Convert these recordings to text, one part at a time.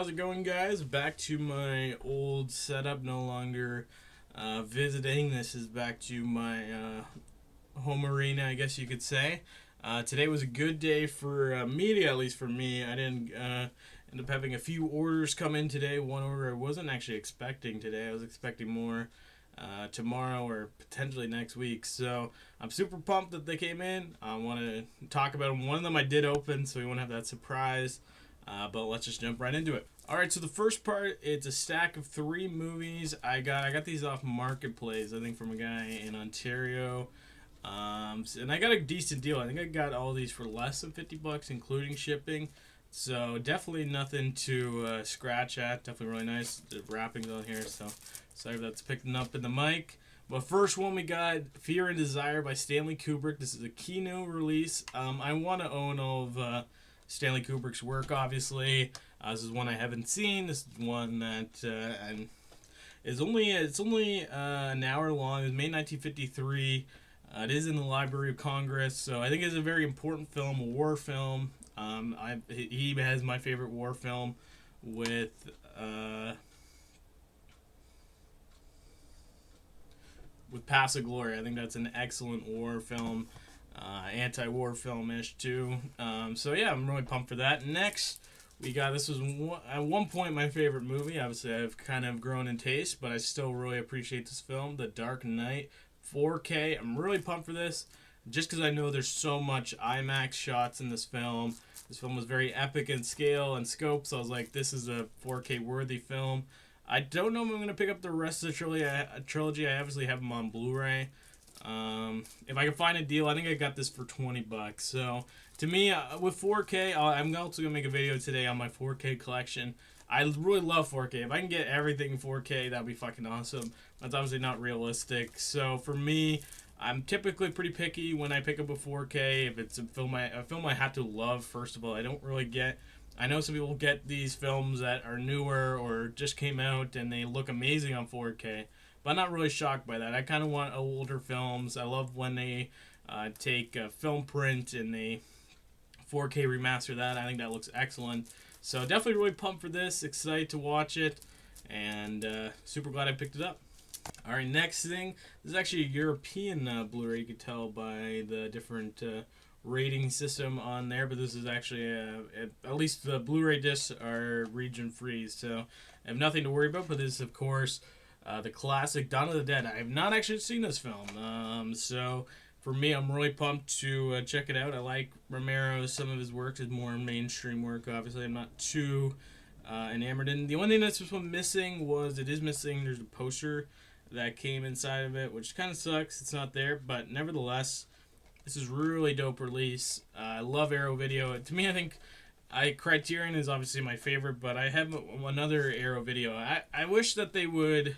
how's it going, guys? Back to my old setup, no longer visiting. This is back to my home arena, I guess you could say. Today was a good day for media, at least for me. I didn't end up having a few orders come in today. One order I wasn't actually expecting today. I was expecting more tomorrow or potentially next week. So I'm super pumped that they came in. I want to talk about them. One of them I did open, so we won't have that surprise. But let's just jump right into it. All right, so the first part, it's a stack of 3 movies. I got these off Marketplace, I think, from a guy in Ontario. And I got a decent deal. I think I got all these for less than $50, including shipping. So definitely nothing to scratch at. Definitely really nice. The wrapping's on here, so sorry if that's picking up in the mic. But first one we got Fear and Desire by Stanley Kubrick. This is a Kino release. I want to own all of Stanley Kubrick's work, obviously. This is one I haven't seen. This is one that is only an hour long. It was made in 1953. It is in the Library of Congress, so I think it's a very important film, a war film. He has my favorite war film with Pass of Glory. I think that's an excellent war film, anti-war film-ish too. So yeah, I'm really pumped for that. Next, we got, this was at one point my favorite movie. Obviously, I've kind of grown in taste, but I still really appreciate this film, The Dark Knight, 4K. I'm really pumped for this, just because I know there's so much IMAX shots in this film. This film was very epic in scale and scope, so I was like, this is a 4K worthy film. I don't know if I'm going to pick up the rest of the trilogy. I obviously have them on Blu Ray. If I can find a deal, I think I got this for $20. So to me, with 4K, I'm also going to make a video today on my 4K collection. I really love 4K. If I can get everything in 4K, that'd be fucking awesome. That's obviously not realistic. So for me, I'm typically pretty picky when I pick up a 4K. If it's a film I have to love, first of all, I don't really get. I know some people get these films that are newer or just came out and they look amazing on 4K, but I'm not really shocked by that. I kind of want older films. I love when they take a film print and they 4K remaster that. I think that looks excellent. So definitely really pumped for this. Excited to watch it, and super glad I picked it up. All right, next thing. This is actually a European Blu-ray. You could tell by the different rating system on there, but this is actually at least the Blu-ray discs are region free, so I have nothing to worry about. But this is, of course, the classic Dawn of the Dead. I have not actually seen this film, so for me, I'm really pumped to check it out. I like Romero. Some of his work is more mainstream work. Obviously, I'm not too enamored in. The only thing that's just missing was there's a poster that came inside of it, which kind of sucks. It's not there, but nevertheless, this is really dope release. I love Arrow Video. To me, I think Criterion is obviously my favorite, but I have another Arrow Video. I wish that they would.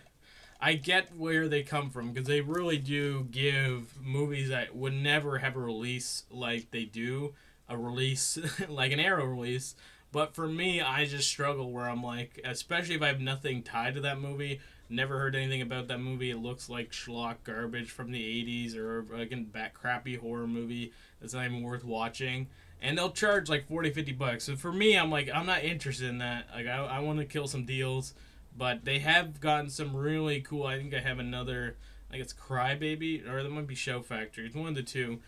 I get where they come from, because they really do give movies that would never have a release like they do, a release like an Arrow release. But for me, I just struggle where I'm like, especially if I have nothing tied to that movie, never heard anything about that movie, it looks like schlock garbage from the 80s or like a crappy horror movie that's not even worth watching, and they'll charge like $40-50. So for me, I'm like, I'm not interested in that. Like, I want to kill some deals. But they have gotten some really cool. I think I have another. I think it's Crybaby, or that might be Show Factory. It's one of the two.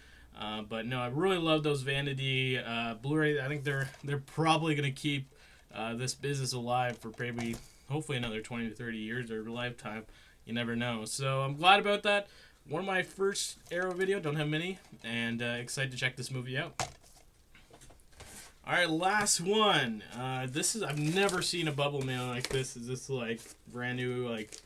But no, I really love those Vanity Blu-ray. I think they're probably gonna keep this business alive for maybe, hopefully, another 20 to 30 years or lifetime. You never know. So I'm glad about that. One of my first Arrow Video. Don't have many, and excited to check this movie out. All right, last one. I've never seen a bubble mail like this. Is this like brand new, like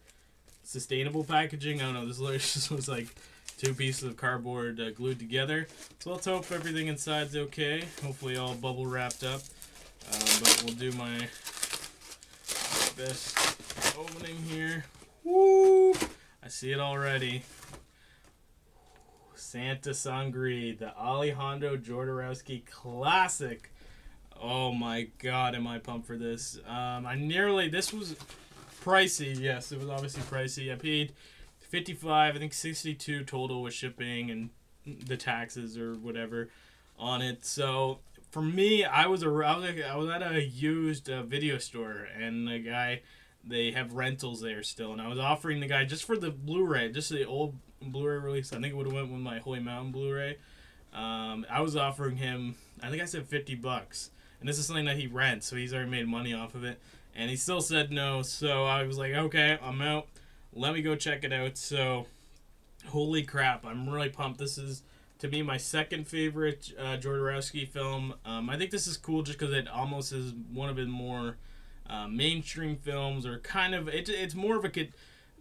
sustainable packaging? I don't know. This literally just was like 2 pieces of cardboard glued together. So let's hope everything inside's okay. Hopefully all bubble wrapped up. But we'll do my best opening here. Woo! I see it already. Santa Sangre, the Alejandro Jodorowsky classic. Oh my god, am I pumped for this. This was pricey. Yes, it was obviously pricey. I paid $55, I think $62 total with shipping and the taxes or whatever on it. So for me, I was at a used video store, and the guy, they have rentals there still, and I was offering the guy just for the Blu-ray, just the old Blu-ray release. I think it would have went with my Holy Mountain Blu-ray. I was offering him, I think I said $50, and this is something that he rents, so he's already made money off of it, and he still said no. So I was like, okay, I'm out. Let me go check it out. So, holy crap, I'm really pumped. This is, to me, my second favorite Jodorowsky film. I think this is cool just because it almost is one of his more mainstream films, or kind of, it's more of a kid,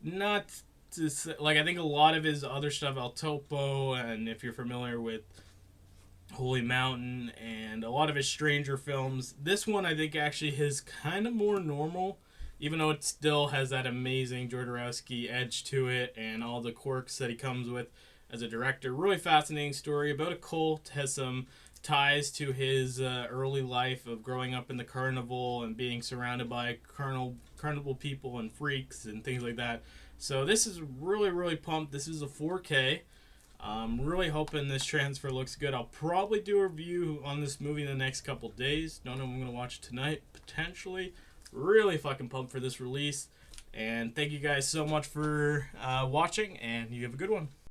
not to say, like, I think a lot of his other stuff, El Topo, and if you're familiar with Holy Mountain, and a lot of his stranger films, this one I think actually is kind of more normal, even though it still has that amazing Jodorowsky edge to it and all the quirks that he comes with as a director. Really fascinating story about a cult, has some ties to his early life of growing up in the carnival and being surrounded by carnival people and freaks and things like that. So this is really, really pumped. This is a 4K. I'm really hoping this transfer looks good. I'll probably do a review on this movie in the next couple days. Don't know if I'm going to watch it tonight, potentially. Really fucking pumped for this release. And thank you guys so much for watching, and you have a good one.